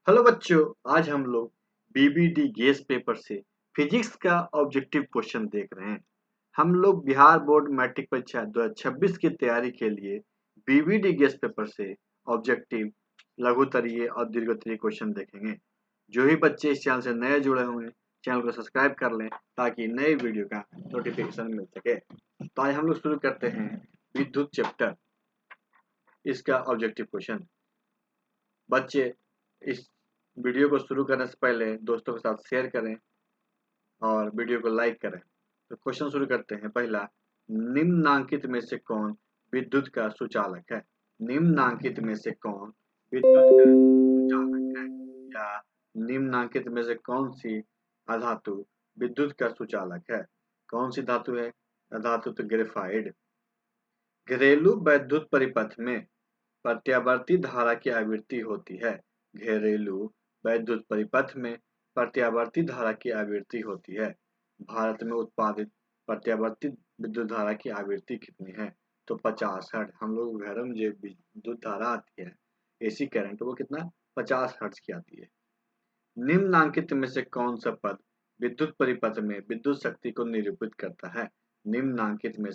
Hello बच्चों, आज हम लोग बीबीडी गेस पेपर से फिजिक्स का ऑब्जेक्टिव क्वेश्चन देख रहे हैं। हम लोग बिहार बोर्ड मैट्रिक परीक्षा 2026 की तैयारी के लिए बीबीडी गेस पेपर से ऑब्जेक्टिव, लघुत्तरीय और दीर्घोत्तरीय क्वेश्चन देखेंगे। जो भी बच्चे इस चैनल से नए जुड़े होंगे, चैनल को सब्सक्राइब कर लें ताकि नए वीडियो का नोटिफिकेशन मिल सके। तो आज हम लोग शुरू करते हैं विद्युत चैप्टर, इसका ऑब्जेक्टिव क्वेश्चन। बच्चे इस वीडियो को शुरू करने से पहले दोस्तों के साथ शेयर करें और वीडियो को लाइक करें। तो क्वेश्चन शुरू करते हैं। पहला, निम्नांकित में से कौन विद्युत का सुचालक है? निम्नांकित में से कौन विद्युत का सुचालक है? या निम्नांकित में से कौन सी अधातु विद्युत का सुचालक है? कौन सी धातु है? अधातु तो ग्रेफाइड। घरेलू वैद्युत परिपथ में प्रत्यावर्ती धारा की आवृत्ति होती है। घरेलू वैद्युत परिपथ में प्रत्यावर्ती धारा की आवृत्ति होती है। भारत में उत्पादित प्रत्यावर्ती विद्युत धारा की आवृत्ति कितनी है? तो 50 हर्ट्ज। हम लोग घर में जो विद्युत धारा आती है, एसी करंट, वो कितना 50 हर्ट्ज की आती है। निम्नांकित में से कौन सा पद विद्युत परिपथ में विद्युत शक्ति को निरूपित करता है? निम्नांकित में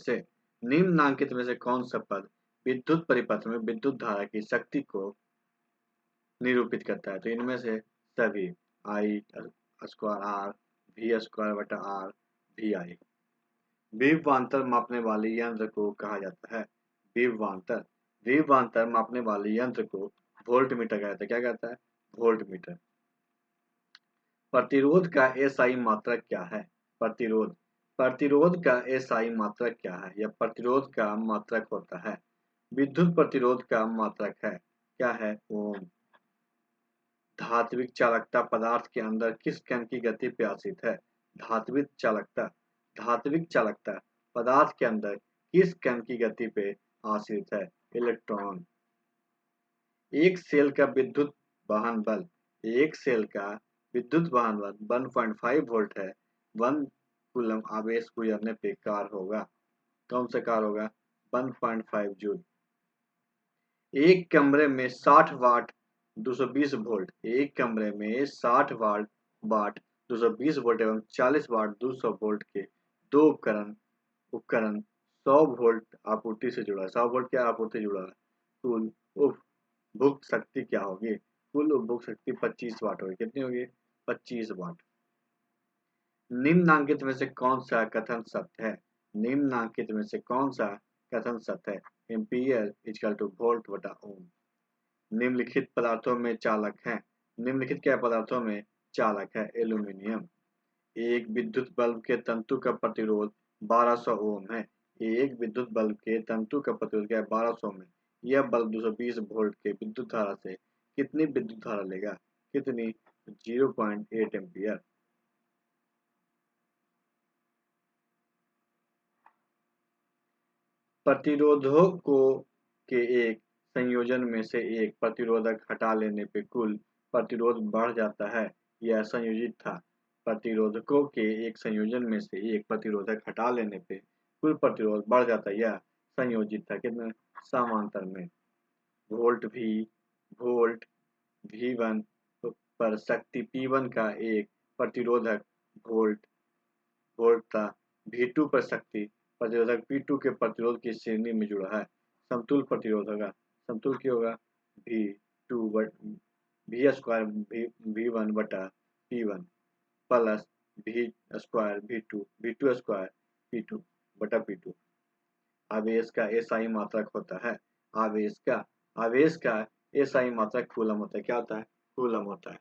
से कौन सा पद विद्युत परिपथ में विद्युत धारा की शक्ति को निरूपित करता है? तो इनमें से सभी आई स्क्वायर आर वी स्क्वायर बटा आर वी आई। विभवांतर मापने वाले यंत्र को कहा जाता है विभवांतर। विभवांतर मापने वाले यंत्र को वोल्ट मीटर कहा जाता है। क्या कहता है? Volt meter. प्रतिरोध का एसआई मात्रक क्या है? प्रतिरोध प्रतिरोध का एसआई मात्रक क्या है? या प्रतिरोध का मात्रक होता है विद्युत प्रतिरोध का मात्रक है। क्या है? ओम। धात्विक चालकता पदार्थ के अंदर किस कण की गति पे आश्रित है? धात्विक चालकता पदार्थ के अंदर किस कण की गति पे आश्रित है? इलेक्ट्रॉन। एक सेल का विद्युत वहन बल एक सेल का विद्युत वहन बल 1.5 वोल्ट है। 1 कूलम आवेश गुजरने पे कार होगा। कौन सा कार होगा? 1.5 जूल। एक कमरे में 60 वाट 220 वोल्ट एक कमरे में 60 वाट 220 वोल्ट एवं 40 वाट 200 वोल्ट के दो उपकरण 100 वोल्ट आपूर्ति से जुड़ा है। 100 वोल्ट क्या आपूर्ति जुड़ा है? कुल उपभोग शक्ति क्या होगी? कुल उपभोग शक्ति 25 वाट होगी। कितनी होगी? 25 वाट। निम्नांकित में से कौन सा कथन सत्य है? निम्नांकित में से कौन सा कथन सत्य है? एम्पीयर इक्वल टू वोल्ट बटा ओम। निम्नलिखित पदार्थों में चालक है। निम्नलिखित क्या पदार्थों में चालक है? एल्यूमीनियम। एक विद्युत बल्ब के तंतु का प्रतिरोध 1200 ओम है। एक विद्युत बल्ब के तंतु का प्रतिरोध क्या है? 1200 में। यह बल्ब 220 वोल्ट के विद्युत धारा से कितनी विद्युत धारा लेगा? कितनी? 0.8 एम्पियर। प्रतिरोधों को के एक संयोजन में से एक प्रतिरोधक हटा लेने पे कुल प्रतिरोध बढ़ जाता है। यह संयोजित था। प्रतिरोधकों के एक संयोजन में से एक प्रतिरोधक हटा लेने पे कुल प्रतिरोध बढ़ जाता है। यह संयोजित था। कितने? समांतर में। वोल्ट V1 पर शक्ति P1 का एक प्रतिरोधक वोल्ट वोल्ट था। V2 पर शक्ति प्रतिरोधक P2 के प्रतिरोध की श्रेणी में जुड़ा है। समतुल प्रतिरोध होगा। समतुल क्या होगा? V2 V स्क्वायर V1 बटा P1 plus V square V2 square P2 बटा P2। आवेश का एसआई मात्रक होता है। आवेश का एसआई मात्रक कूलम होता है। क्या होता है? कूलम होता है।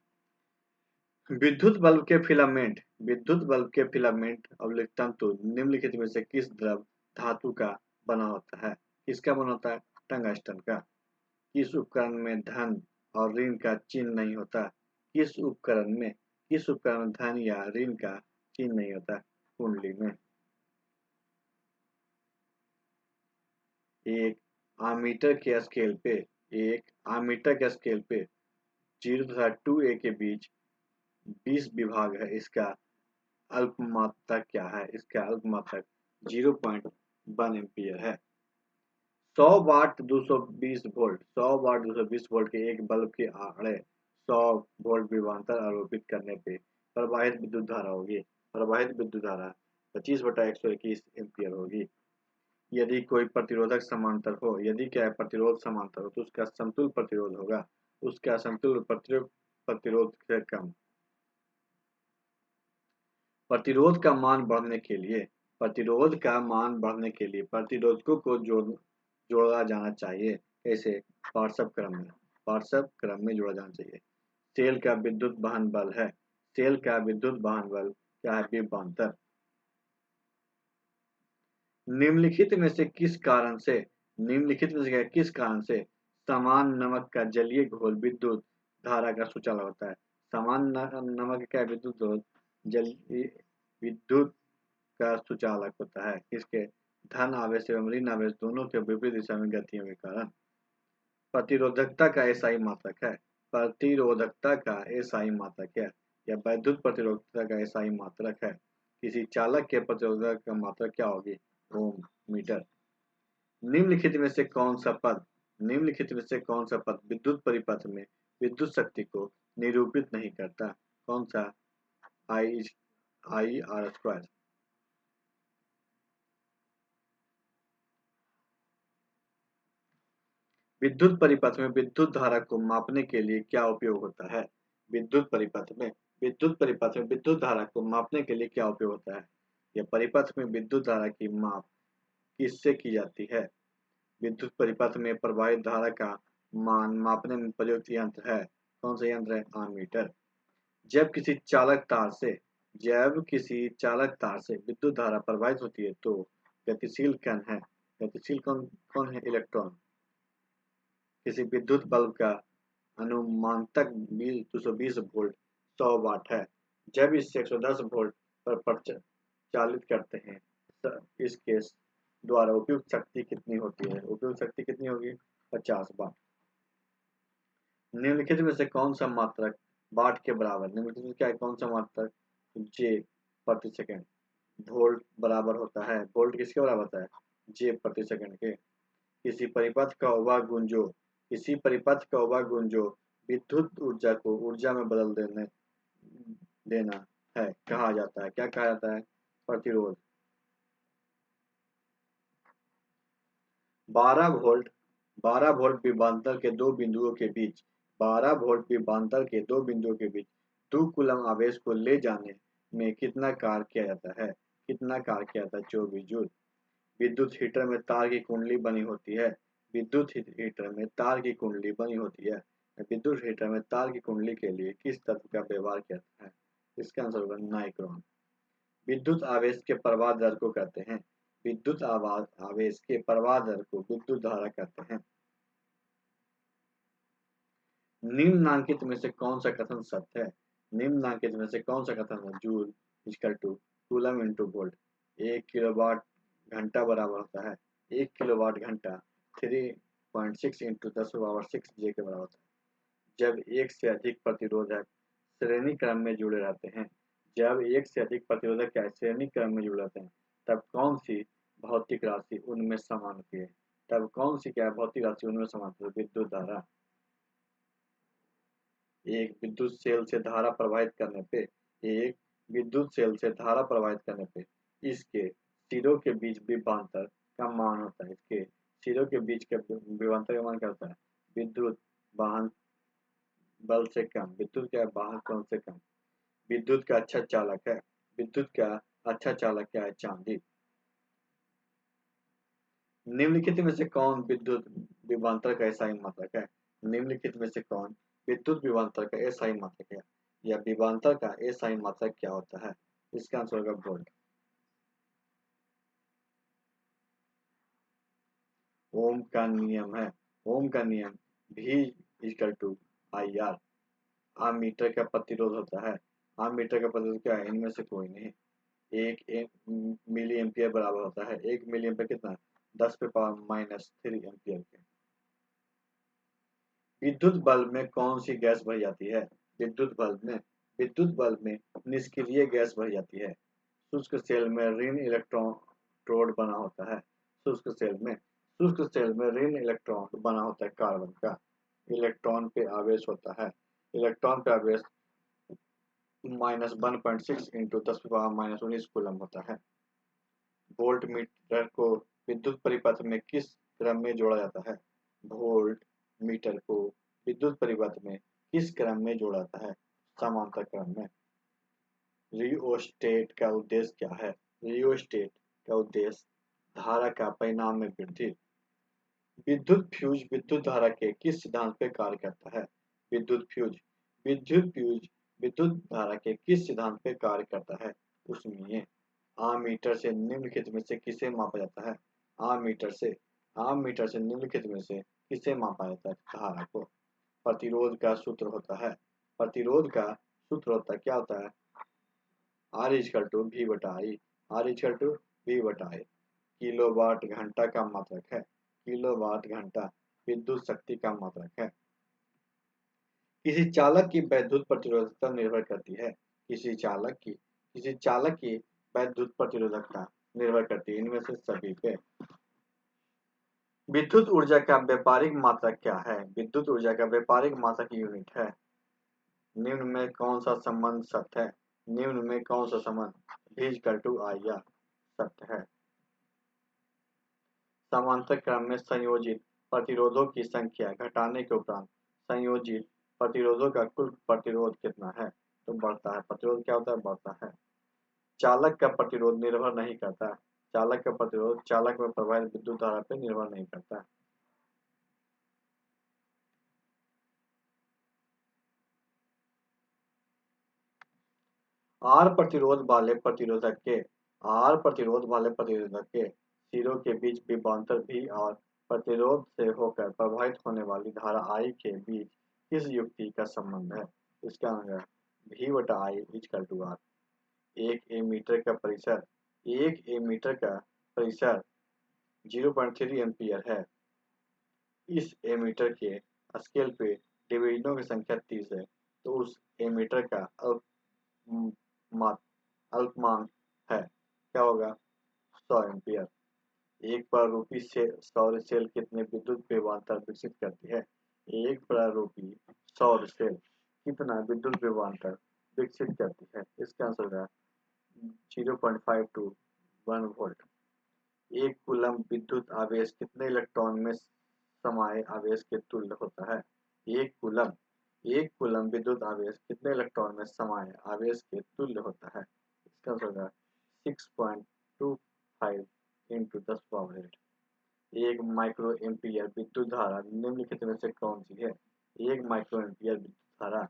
विद्युत बल्ब के फिलामेंट अवलिक तंतु निम्नलिखित में से किस द्रव धातु का बना होता है? किसका बना होता है? टंगस्टन का। किस उपकरण में धन और ऋण का चिन्ह नहीं होता? किस उपकरण में धन या ऋण का चिन्ह नहीं होता? कुंडली में। एक आमीटर के स्केल पे 0 तथा 2A के बीच 20 विभाग है। इसका अल्पमात्रक क्या है? इसका अल्पमात्रक 0.1 एम्पियर है। 100 वाट 220 वोल्ट के एक बल्ब के आड़े 100 वोल्ट विभवांतर आरोपित करने पे प्रवाहित विद्युत धारा होगी। प्रवाहित विद्युत धारा 25/121 एम्पीयर होगी। यदि कोई प्रतिरोधक समांतर हो, यदि क्या है प्रतिरोध समांतर हो, तो उसका समतुल्य प्रतिरोध होगा, उसका समतुल्य प्रतिरोध से कम। प्रतिरोध का मान बढ़ने के लिए, प्रतिरोध का मान बढ़ने के लिए प्रतिरोधकों को जोड़ा जाना चाहिए। कैसे? पार्श्व क्रम में, पार्श्व क्रम में जोड़ा जाना चाहिए। सेल का विद्युत वहन बल है, सेल का विद्युत वहन बल क्या है? विभवांतर। निम्नलिखित में से किस कारण से, निम्नलिखित में से किस कारण से समान नमक का जलीय घोल विद्युत धारा का सुचालक होता है? समान नमक का विद्युत घोल जल विद्युत का सुचालक होता है। किसके? धन आवेश एवं ऋण आवेश दोनों के विपरीत दिशा में गतियों के कारण। प्रतिरोधकता का एसआई मात्रक है, प्रतिरोधकता का एसआई मात्रक है या वैद्युत प्रतिरोधकता का एसआई मात्रक है। किसी चालक के प्रतिरोधक का मात्रक क्या होगी? ओम मीटर। निम्नलिखित में से कौन सा पद, निम्नलिखित में से कौन सा पद विद्युत परिपथ में विद्युत शक्ति को निरूपित नहीं करता? कौन सा? आई आई आर स्क्वायर। विद्युत परिपथ में विद्युत धारा को मापने के लिए क्या उपयोग होता है? विद्युत परिपथ में, विद्युत परिपथ में विद्युत धारा को मापने के लिए क्या उपयोग होता है? यह परिपथ में विद्युत धारा की माप किससे की जाती है? विद्युत परिपथ में प्रवाहित धारा का मान मापने में प्रयुक्त यंत्र है। कौन सा यंत्र है? आमीटर। जब किसी चालक तार से, जब किसी चालक तार से विद्युत धारा प्रवाहित होती है तो गतिशील कण है, गतिशील कौन कौन है? इलेक्ट्रॉन। किसी विद्युत बल्ब का अनुमानतक 220 वोल्ट 100 वाट है। जब इसे 110 वोल्ट पर चालित करते हैं इसके द्वारा उपयुक्त शक्ति कितनी होती है? उपयुक्त शक्ति कितनी होगी? 50 वाट। निम्नलिखित में से कौन सा मात्रक वाट के बराबर, निम्नलिखित में क्या है? कौन सा मात्रक जे प्रति सेकंड वोल्ट बराबर होता है? वोल्ट किसके बराबर होता है? जे प्रति सेकंड के। किसी परिपथ का वह गुण जो, किसी परिपथ का वह गुण जो विद्युत ऊर्जा को ऊर्जा में बदल देना है कहा जाता है, क्या कहा जाता है? प्रतिरोध। 12 वोल्ट, 12 वोल्ट विभवांतर के दो बिंदुओं के बीच, 12 वोल्ट विभवांतर के दो बिंदुओं के बीच 2 कूलम आवेश को ले जाने में कितना कार्य किया जाता है? कितना कार्य किया जाता है? 24 जूल। विद्युत हीटर में तार की कुंडली बनी होती है, विद्युत हीटर में तार की कुंडली बनी होती है। विद्युत हीटर में तार की कुंडली के लिए किस तत्व का व्यवहार किया जाता है? इसका आंसर होगा नाइक्रोन। विद्युत आवेश के प्रवाह दर को कहते हैं, विद्युत आवेश के प्रवाह दर को विद्युत धारा कहते हैं। निम्नांकित में से कौन सा कथन सत्य है? निम्नांकित में से कौन सा कथन है? Joule equal to coulomb into volt. 1 kilowatt घंटा बराबर होता है, 1 किलोवाट घंटा 3.6 इंटू 10⁻6 जे के बराबर होता है। जब एक से अधिक प्रतिरोधक श्रेणी क्रम में जुड़े रहते हैं, जब एक से अधिक प्रतिरोधक क्या है? श्रेणी क्रम में जुड़े रहते हैं, तब कौन सी भौतिक राशि उनमें समान होती है? तब कौन सी क्या है? भौतिक राशि उनमें समान होती है? विद्युत धारा। एक विद्युत सेल से धारा प्रवाहित करने पे, एक विद्युत सेल से धारा प्रवाहित करने पे इसके सिरों के बीच विभवांतर का मान होता है, इसके सिरों के बीच के विभवांतर का मान क्या होता है? विद्युत वाहन बल से कम, विद्युत क्या है? वाहन बल से कम। विद्युत का अच्छा चालक है, विद्युत का अच्छा चालक क्या है? चांदी। निम्नलिखित में से कौन विद्युत विभवांतर का एसआई मात्रक है? निम्नलिखित में से कौन विद्युत विभवांतर का एसआई मात्रक है या विभवांतर का एसआई मात्रक क्या होता है? इसका आंसर होगा वोल्ट। ओम का नियम है, ओम का नियम भी इक्वल टू आई आर। आम मीटर का प्रतिरोध होता है, आम मीटर का प्रतिरोध क्या है? इनमें से कोई नहीं। एक मिली एम्पियर बराबर होता है, 1 मिली एम्पियर कितना? 10 पे पावर -3 एम्पियर के। विद्युत बल्ब में कौन सी गैस भरी जाती है? विद्युत बल्ब में, विद्युत बल्ब में निष्क्रिय गैस भरी जाती है। शुष्क सेल में ऋण इलेक्ट्रोड बना होता है, शुष्क सेल में, शुष्क सेल में ऋण इलेक्ट्रॉन बना होता है कार्बन का। इलेक्ट्रॉन पे आवेश होता है, इलेक्ट्रॉन पे आवेश -1.6 इंटू 10⁻⁻19 कूलम होता है। वोल्ट मीटर को विद्युत परिपथ में किस क्रम में जोड़ा जाता है? वोल्ट मीटर को विद्युत परिपथ में किस क्रम में जोड़ा जाता है? समांतर क्रम में। रिओस्टेट का उद्देश्य क्या है? रिओस्टेट का उद्देश्य धारा का परिमाण में वृद्धि। विद्युत फ्यूज विद्युत धारा के किस सिद्धांत पे कार्य करता है? विद्युत फ्यूज विद्युत फ्यूज विद्युत धारा के किस सिद्धांत पे कार्य करता है? उसमें आममीटर से निम्नलिखित में से किसे मापा जाता है? आममीटर से आममीटर से निम्नलिखित में से किसे मापा जाता है? धारा को। प्रतिरोध का सूत्र होता है, प्रतिरोध का सूत्र होता है, क्या होता है? R इक्वल टू V बटा I, R equal to V बटा I। किलोवाट घंटा का मात्रक है, किलोवाट घंटा विद्युत शक्ति का मात्रक है। किसी चालक की वैद्युत प्रतिरोधकता निर्भर करती है, किसी चालक की वैद्युत प्रतिरोधकता निर्भर करती है इनमें से सभी पे। विद्युत ऊर्जा का व्यापारिक मात्रक क्या है? विद्युत ऊर्जा का व्यापारिक मात्रक यूनिट है। निम्न में कौन सा संबंध सत्य है? निम्न में कौन सा संबंध V इक्वल टू I या सत्य है? समांतर क्रम में संयोजित प्रतिरोधों की संख्या घटाने के उपरांत संयोजित प्रतिरोधों का कुल प्रतिरोध कितना है? तो बढ़ता है। प्रतिरोध क्या होता है? बढ़ता है। चालक का प्रतिरोध निर्भर नहीं करता, चालक का प्रतिरोध चालक में प्रवाहित विद्युत धारा पर निर्भर नहीं करता। आर प्रतिरोध वाले प्रतिरोधक के सिरों के बीच विभवांतर V और प्रतिरोध से होकर प्रवाहित होने वाली धारा I के बीच किस युक्ति का संबंध है? इसका आंसर V बटा I इक्वल टू R। एक एमीटर का परिसर 0.3 एम्पियर है। इस एमीटर के स्केल पे डिवीजनों की संख्या 30 है, तो उस एमीटर का अल्पमांक है, क्या होगा? 100 एम्पियर। एक प्रारूपी सौर सेल कितने विद्युत विभवांतर विकसित करती है? एक प्रारूपी सौर सेल कितना विद्युत विभवांतर विकसित करती है? इसका आंसर है 0.5 टू 1 वोल्ट। एक कूलम विद्युत आवेश कितने इलेक्ट्रॉन में समाये आवेश के तुल्य होता है? एक कूलम विद्युत आवेश कितने इलेक्ट्रॉन में समाये आवेश के तुल्य होता है? इसका आंसर है 6.25 इंटू 10⁻8। एक माइक्रो एम्पियर विद्युत धारा निम्नलिखित में से कौन सी है? एक माइक्रो एम्पियर विद्युत धारा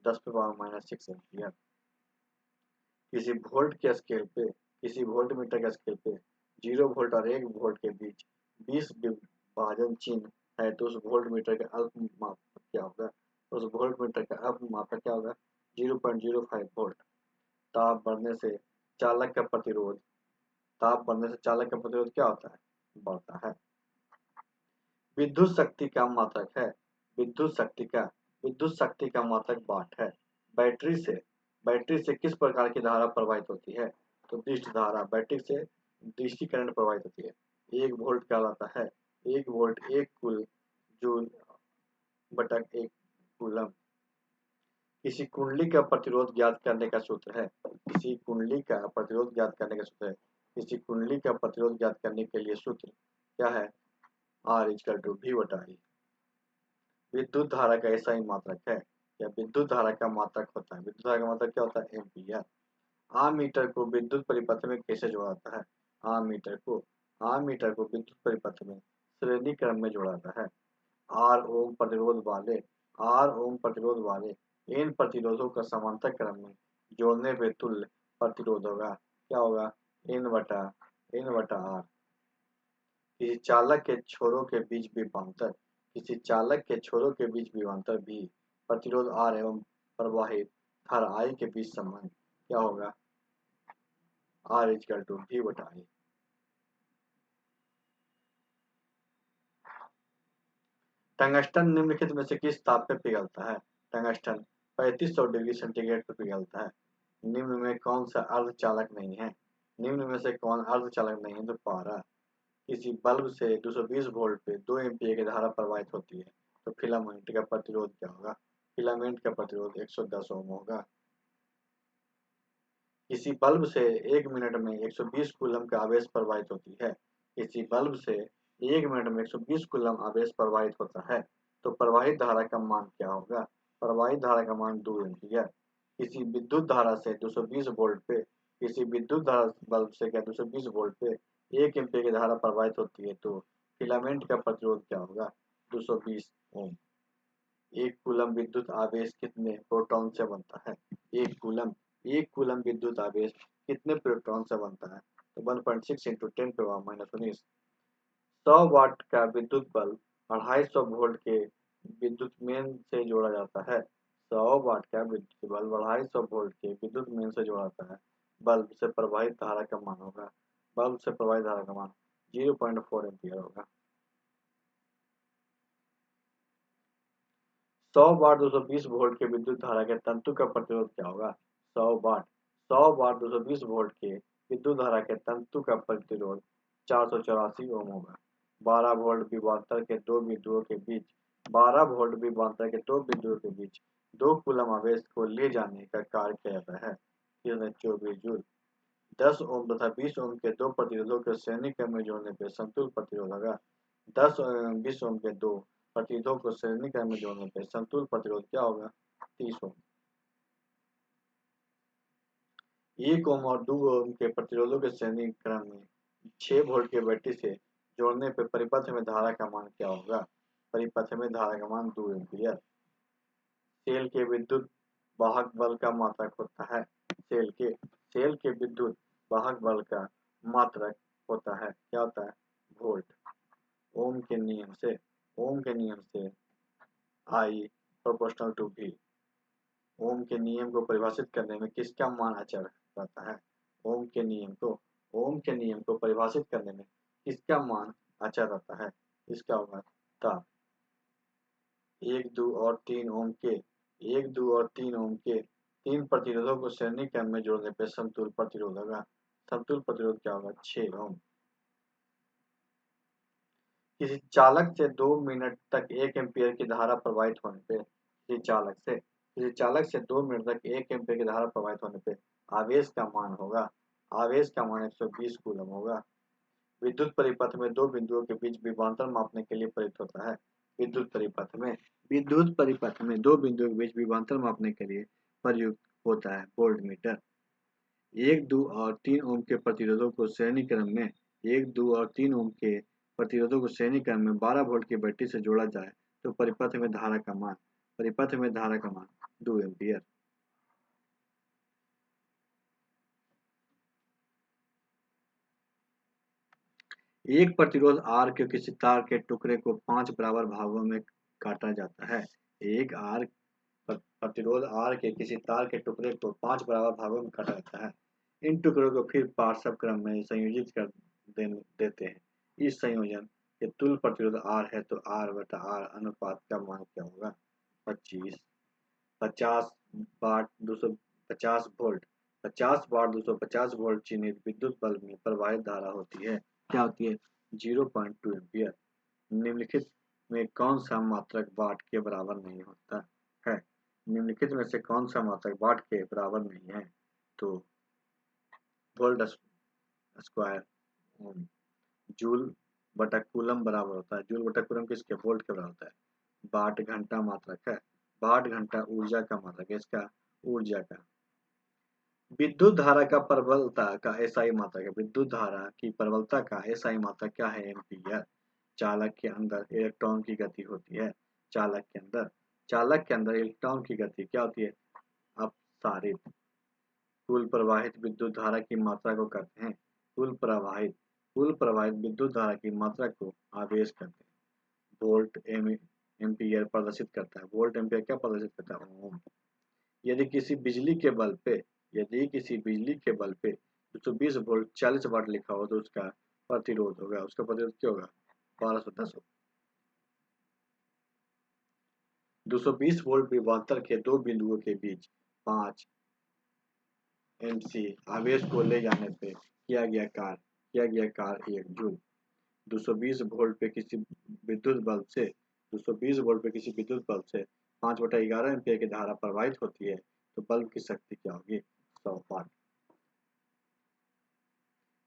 10⁻6 एम्पियर। किसी वोल्ट मीटर के स्केल पे 0 वोल्ट और 1 वोल्ट के बीच 20 विभाजन चिन्ह है, तो उस वोल्ट मीटर का अल्पमापक क्या होगा? उस वोल्ट मीटर का अल्पमापक क्या होगा? 0.05 वोल्ट। ताप बढ़ने से चालक का प्रतिरोध क्या होता है? बढ़ता है। विद्युत शक्ति का मात्रक है, विद्युत शक्ति का मात्रक वाट है। बैटरी से किस प्रकार की धारा प्रवाहित होती है? तो दृष्ट धारा। बैटरी से दृष्टि करंट प्रवाहित होती है। 1 वोल्ट कहलाता है, 1 वोल्ट 1 कुल जूल बटा 1 कूलम। किसी कुंडली का प्रतिरोध ज्ञात करने का सूत्र है, किसी कुंडली का प्रतिरोध ज्ञात करने का सूत्र है, किसी कुंडली का प्रतिरोध ज्ञात करने के लिए सूत्र क्या है? R इक्वल टू V बटा I। विद्युत धारा का ऐसा ही मात्रक है, या विद्युत धारा का मात्रक होता है? विद्युत धारा का मात्रक क्या होता है? एम्पियर। आममीटर को विद्युत परिपथ में कैसे जोड़ा जाता है? आममीटर को विद्युत परिपथ में श्रेणी क्रम में जोड़ा जाता है। R ओम प्रतिरोध वाले इन प्रतिरोधों का समांतर क्रम में जोड़ने पे तुल्य प्रतिरोध होगा, क्या होगा? N बटा R। किसी चालक के छोरों के बीच विभवांतर भी प्रतिरोध R एवं प्रवाहित धारा I के बीच संबंध क्या होगा? R इक्वल टू V बटा I। टंगस्टन निम्नलिखित में से किस ताप पे पिघलता है? टंगस्टन 3500 डिग्री सेंटीग्रेड पर पिघलता है। निम्न में कौन सा अर्धचालक नहीं है? निम्न में से कौन अर्धचालक नहीं है? तो पारा। किसी बल्ब से 220 वोल्ट पे 2 एम्पीयर की धारा प्रवाहित होती है, तो फिलामेंट का प्रतिरोध क्या होगा? फिलामेंट का प्रतिरोध 110 ओम होगा। किसी बल्ब से 1 मिनट में 120 कूलम का आवेश प्रवाहित होती है। किसी बल्ब से 1 मिनट में 120 कूलम आवेश प्रवाहित होता है, तो प्रवाहित धारा का मान क्या होगा? प्रवाहित धारा का मान 2 एम्पीयर। किसी विद्युत धारा से 220 वोल्ट पे किसी विद्युत धारा बल्ब से क्या 220 वोल्ट पे 1 एम्पीयर की धारा प्रवाहित होती है, तो फिलामेंट का प्रतिरोध क्या होगा? 220 ओम। 1 कूलम विद्युत आवेश कितने प्रोटॉन से बनता है? 1 कूलम 1 कूलम विद्युत आवेश कितने प्रोटॉन से बनता है? तो 1.6 इंटू 10⁻⁻19। 100 वाट का विद्युत बल्ब 250 वोल्ट के विद्युत मेन से जोड़ा जाता है। 100 वाट का विद्युत बल्ब 250 वोल्ट के विद्युत मेन से जोड़ा जाता है। बल्ब से प्रवाहित धारा का मान होगा बल्ब से प्रवाहित धारा का मान 0.4 एम्पीयर होगा। 100 वाट 220 वोल्ट के विद्युत धारा के तंतु का प्रतिरोध क्या होगा? 100 वाट 100 वाट 220 वोल्ट के विद्युत धारा के तंतु का प्रतिरोध 484 ओम होगा। 12 वोल्ट विभवांतर के दो बिंदुओं के बीच 12 वोल्ट विभवांतर के दो बिंदुओं के बीच 2 कूलम आवेश को ले जाने का कार्य किया जाता है। 24 जूल। 10 ओम तथा 20 ओम के दो प्रतिरोधों के श्रेणी क्रम में जोड़ने पर समतुल्य प्रतिरोध होगा। 10 एवं 20 ओम के दो प्रतिरोधों को श्रेणी क्रम में जोड़ने पर समतुल्य प्रतिरोध क्या होगा? 30 ओम। 1 ओम और 2 ओम के प्रतिरोधों के श्रेणी क्रम में 6 वोल्ट के बैटरी से जोड़ने पर परिपथ में धारा का मान क्या होगा? परिपथ में धारा का मान 2 एम्पीयर। सेल के विद्युत वाहक बल का मात्रक होता है। सेल के विद्युत वाहक बल का मात्रक होता है क्या होता है? वोल्ट। ओम के नियम से I प्रोपोर्शनल टू V। ओम के नियम को परिभाषित करने में किसका मान अचर रहता है? ओम के नियम को परिभाषित करने में किसका मान अचर रहता है? इसका होगा ताप। 1, 2 और 3 ओम के तीन प्रतिरोधों को श्रेणी क्रम में जोड़ने पर समतुल्य प्रतिरोध होगा। समतुल्य प्रतिरोध क्या होगा? 6 ओम। किसी चालक से 2 मिनट तक 1 एम्पीयर की धारा प्रवाहित होने पे किसी चालक से 2 मिनट तक 1 एम्पीयर की धारा प्रवाहित होने पे आवेश का मान 120 कूलम होगा। विद्युत परिपथ में दो बिंदुओं के बीच विभवांतर मापने के लिए प्रयुक्त होता है। विद्युत परिपथ में दो बिंदुओं के बीच विभवांतर मापने के लिए प्रयुक्त होता है वोल्टमीटर। 1, 2 और 3 ओम के प्रतिरोधों को श्रेणी क्रम में 1, 2 और 3 ओम के प्रतिरोधों को श्रेणी क्रम में 12 वोल्ट की बैटरी से जोड़ा जाए तो परिपथ में धारा का मान 2 एम्पीयर। एक प्रतिरोध R के किसी तार के टुकड़े को 5 बराबर भागों में काटा जाता है। एक R प्रतिरोध R के किसी तार के टुकड़े को 5 बराबर भागों में काटा जाता है। इन टुकड़ों को फिर पार्श्व क्रम में संयोजित कर देते हैं। इस संयोजन के तुल्य प्रतिरोध R है तो R/R अनुपात का मान क्या होगा? 25। 50 वाट 250 वोल्ट 50 वाट 250 वोल्ट चिन्हित विद्युत बल्ब में प्रवाहित धारा होती है क्या होती है? 0.2 एम्पीयर। निम्नलिखित में कौन सा मात्रक वाट के बराबर नहीं होता है? निम्नलिखित में से कौन सा मात्रक वाट के बराबर नहीं है? तो वोल्ट स्क्वायर ओम। जूल बटा कूलम बराबर होता है। जूल बटा कूलम किसके? वोल्ट के बराबर होता है। वाट घंटा मात्रक है। वाट घंटा ऊर्जा का मात्रक है। इसका ऊर्जा का। विद्युत धारा का प्रबलता का एसआई मात्रक है। विद्युत धारा की प्रबलता का एसआई मात्रक क्या है? एम्पीयर। चालक के अंदर इलेक्ट्रॉन की गति होती है। चालक के अंदर इलेक्ट्रॉन की गति क्या होती है? अपसारित। कुल प्रवाहित विद्युत धारा की मात्रा को कहते हैं कुल प्रवाहित विद्युत धारा की मात्रा को आवेश कहते हैं। वोल्ट एम्पीयर प्रदर्शित करता है। वोल्ट एम्पीयर क्या प्रदर्शित करता है? ओम। यदि किसी बिजली के बल्ब पे 220 वोल्ट 40 वाट लिखा हो तो उसका प्रतिरोध क्या होगा? 1210 ओम। 220 वोल्ट विभवांतर के दो बिंदुओं के बीच 5 एमसी आवेश को ले जाने पे किया गया कार्य 1 जूल। 220 वोल्ट पे किसी विद्युत बल्ब से 5/11 एम्पीयर की धारा प्रवाहित होती है तो बल्ब की शक्ति क्या होगी? 100 वाट।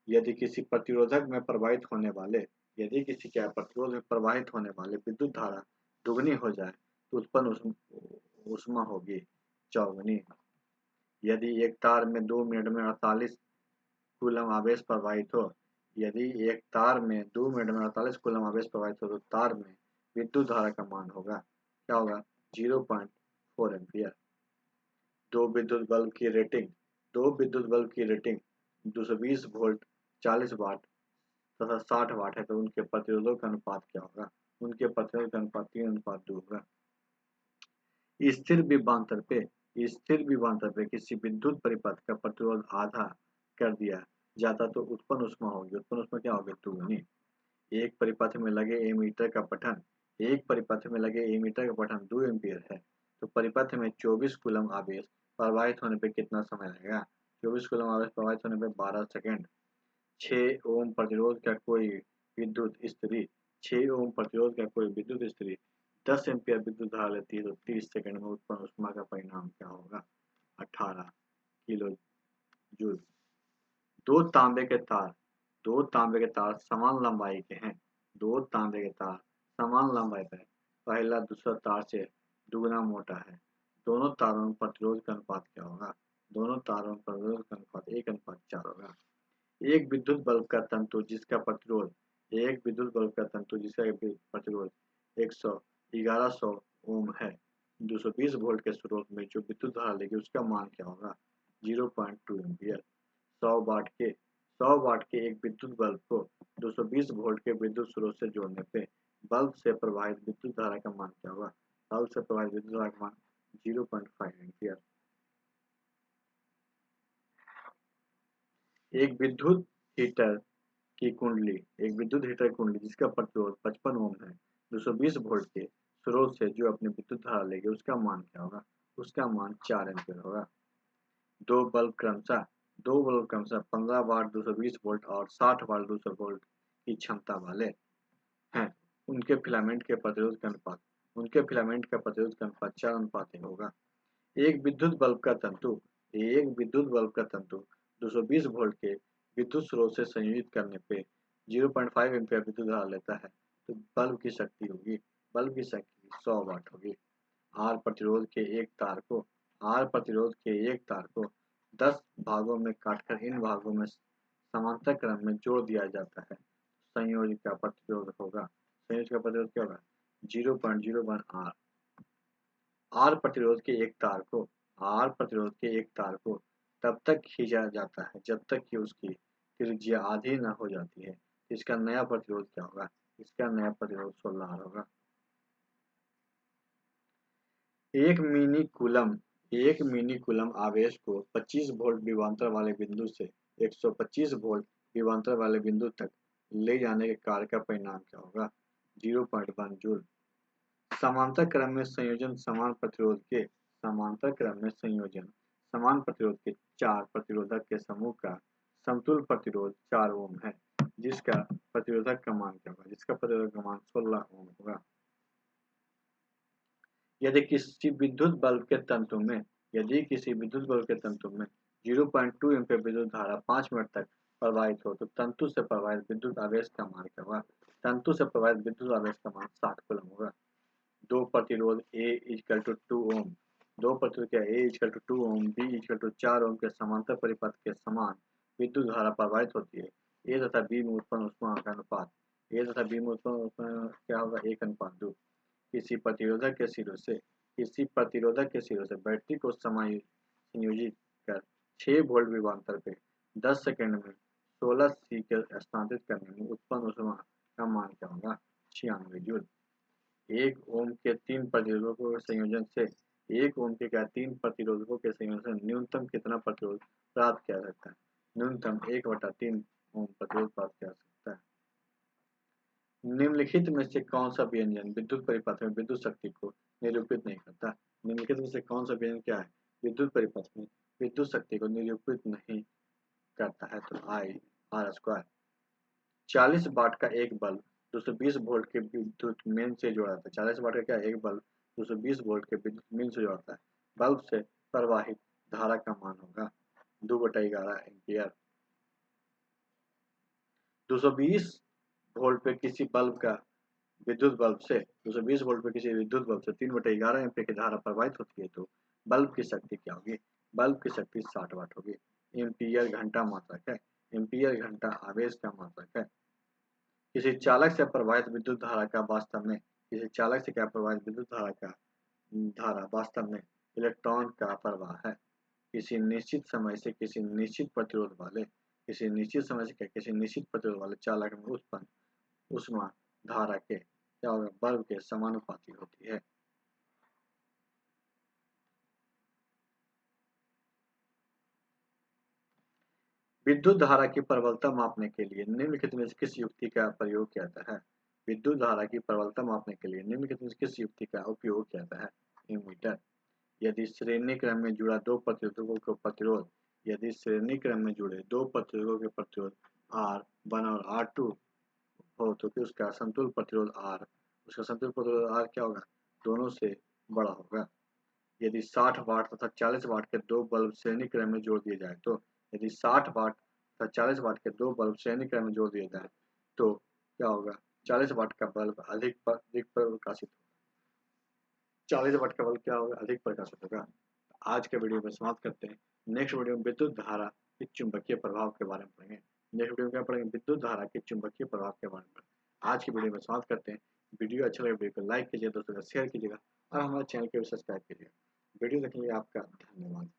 यदि किसी प्रतिरोधक में प्रवाहित होने वाले यदि किसी क्या प्रतिरोध में प्रवाहित होने वाले विद्युत धारा दुगनी हो जाए तो उत्पन्न ऊष्मा होगी चौगुनी। यदि एक तार में 2 मिनट में 48 कूलम आवेश प्रवाहित हो यदि एक तार में 2 मिनट में 48 कूलम आवेश प्रवाहित हो तो तार में विद्युत धारा का मान होगा क्या होगा? 0.4 एम्पियर। दो विद्युत बल्ब की रेटिंग 220 वोल्ट 40 वाट तथा 60 वाट है तो उनके प्रतिरोधों का अनुपात क्या होगा? उनके प्रतिरोध का अनुपात 3:2 होगा। स्थिर विभवांतर पे किसी विद्युत परिपथ का प्रतिरोध आधा कर दिया जाता तो उत्पन्न ऊष्मा होगी। उत्पन्न ऊष्मा क्या होगी? दुगनी। एक परिपथ में लगे एमीटर का पठन 2 एम्पीयर है तो परिपथ में 24 कूलम आवेश प्रवाहित होने पे कितना समय लगेगा? 24 कूलम आवेश प्रवाहित होने पे 12 सेकंड। 6 ओम प्रतिरोध का कोई विद्युत स्त्री 6 ओम प्रतिरोध का कोई विद्युत स्त्री 10 एम्पीयर विद्युत धारा लेती है तो 30 सेकंड में उत्पन्न ऊष्मा का परिणाम क्या होगा? 18 किलो जूल। दो तांबे के तार समान लंबाई के हैं। दो तांबे के तार समान लंबाई पर पहला दूसरा तार से दुगना मोटा है। दोनों तारों में प्रतिरोध का अनुपात क्या होगा? दोनों तारों में प्रतिरोध का अनुपात 1:4 होगा। एक विद्युत बल्ब का तंतु जिसका प्रतिरोध 1100 ओम है 220 वोल्ट के स्रोत में जो विद्युत धारा लेगी उसका मान क्या होगा? 0.2 एम्पियर। 100 वाट के एक विद्युत बल्ब को 220 वोल्ट के विद्युत स्रोत से जोड़ने पे बल्ब से प्रवाहित विद्युत धारा का मान क्या होगा? बल्ब से प्रवाहित विद्युत धारा का मान 0.5 एम्पियर। एक विद्युत हीटर की कुंडली जिसका प्रतिरोध 55 ओम है 220 वोल्ट के स्रोत से जो अपनी विद्युत धारा लेगी उसका मान क्या होगा? उसका मान 4 एम्पीयर होगा। दो बल्ब क्रमशः 15 वाट 220 वोल्ट और 60 वाट 200 वोल्ट की क्षमता वाले हैं। उनके फिलामेंट का प्रतिरोध का अनुपात 4:1 होगा। एक विद्युत बल्ब का तंतु 220 वोल्ट के विद्युत स्रोत से संयोजित करने पे 0.5 एम्पीयर विद्युत धारा लेता है तो बल्ब की शक्ति 100 वाट होगी। आर प्रतिरोध के एक तार को 10 भागों में काटकर इन भागों में समांतर क्रम में जोड़ दिया जाता है। संयोजक का प्रतिरोध क्या होगा? 0.01 आर। आर प्रतिरोध के एक तार को तब तक खींचा जाता है जब तक कि उसकी त्रिज्या आधी न हो जाती है। इसका नया प्रतिरोध क्या होगा? इसका नया प्रतिरोध 16 आर होगा। एक मिनी कूलम आवेश को 25 वोल्ट विभवांतर वाले बिंदु से 125 वोल्ट विभवांतर वाले बिंदु तक ले जाने के कार्य का परिणाम क्या होगा? 0.1 जूल। समांतर क्रम में संयोजन समान प्रतिरोध के 4 प्रतिरोधक के समूह का समतुल्य प्रतिरोध 4 ओम है जिसका प्रतिरोधक का मान क्या होगा? जिसका प्रतिरोधक का मान 16 ओम होगा। यदि किसी विद्युत बल्ब के तंतु में 0.2 एम्पीयर विद्युत धारा 5 मिनट तक प्रवाहित हो तो तंतु से प्रवाहित विद्युत आवेश का मान क्या होगा? तंतु से प्रवाहित विद्युत आवेश का मान 60 कूलम होगा। दो प्रतिरोध A = 2 ओम B 4 ओम के समांतर परिपथ के समान विद्युत धारा प्रवाहित होती है। A तथा B में उत्पन्न ऊष्मा का अनुपात क्या होगा? 1:2। किसी प्रतिरोधक के सिरों से बैटरी को संयोजित कर 6 वोल्ट विभवांतर पे 10 सेकंड में 16 सी के स्थानांतरित करने में उत्पन्न ऊष्मा का मान क्या होगा? 96 जूल। एक ओम के 3 प्रतिरोधकों के संयोजन से न्यूनतम कितना प्रतिरोध प्राप्त किया जा सकता है? न्यूनतम 1/3 ओम प्रतिरोध प्राप्त किया जा सकता है। निम्नलिखित में से कौन सा व्यंजन विद्युत परिपथ में विद्युत शक्ति को निरूपित नहीं करता? निम्नलिखित में से कौन सा व्यंजन क्या है? विद्युत परिपथ में विद्युत शक्ति को निरूपित नहीं करता है तो I/R²। 40 वाट का एक बल्ब 220 वोल्ट के विद्युत मेन से जोड़ा था। 40 वाट का क्या एक बल्ब 220 वोल्ट के विद्युत मीन से जोड़ता है। बल्ब से प्रवाहित धारा का मान होगा 2/11 एम्पियर। 220 वोल्ट पे किसी बल्ब का विद्युत बल्ब से 220 वोल्ट पे किसी विद्युत बल्ब से 3/11 एम्पीयर की धारा प्रवाहित होती है तो बल्ब की शक्ति क्या होगी? बल्ब की शक्ति 60 वाट होगी। एम्पीयर घंटा मात्रक है। एम्पीयर घंटा आवेश का मात्रक है। किसी चालक से प्रवाहित विद्युत धारा का वास्तव में किसी चालक से क्या प्रवाहित विद्युत धारा का धारा वास्तव में इलेक्ट्रॉन का प्रवाह है। किसी निश्चित समय से किसी निश्चित प्रतिरोध वाले किसी निश्चित समय से क्या किसी निश्चित प्रतिरोध वाले चालक में उत्पन्न ऊष्मा धारा के क्या होगा? बल्ब के समानुपाती होती है। विद्युत धारा की प्रबलता मापने के लिए निम्नलिखित में से किस युक्ति का प्रयोग किया जाता है? विद्युत धारा की प्रबलता मापने के लिए निम्नलिखित में से किस युक्ति का उपयोग किया जाता है? एमीटर। यदि श्रेणी क्रम में जुड़ा दो प्रतिरोधकों का प्रतिरोध यदि श्रेणी क्रम में जुड़े दो प्रतिरोधकों के प्रतिरोध R1 और R2 हो तो फिर उसका समतुल्य प्रतिरोध R उसका समतुल्य प्रतिरोध R क्या होगा? दोनों से बड़ा होगा। यदि 60 वाट तथा 40 वाट के दो बल्ब श्रेणी क्रम में जोड़ दिए जाए तो यदि 60 वाट तथा 40 वाट के दो बल्ब श्रेणी क्रम में जोड़ दिए जाए तो क्या होगा? 40 वाट का बल्ब अधिक प्रकाशित होगा। 40 वाट का बल्ब क्या होगा? अधिक प्रकाशित होगा। आज के वीडियो में समाप्त करते हैं। नेक्स्ट वीडियो में विद्युत धारा के चुंबकीय प्रभाव के बारे में पढ़ेंगे। नेक्स्ट वीडियो में क्या पढ़ेंगे? विद्युत धारा के चुंबकीय प्रभाव के बारे में। आज की वीडियो में समाप्त करते हैं। वीडियो अच्छा लगे वीडियो को लाइक कीजिए, दोस्तों को शेयर कीजिएगा और हमारे चैनल को सब्सक्राइब कीजिएगा। वीडियो देखने के लिए आपका धन्यवाद।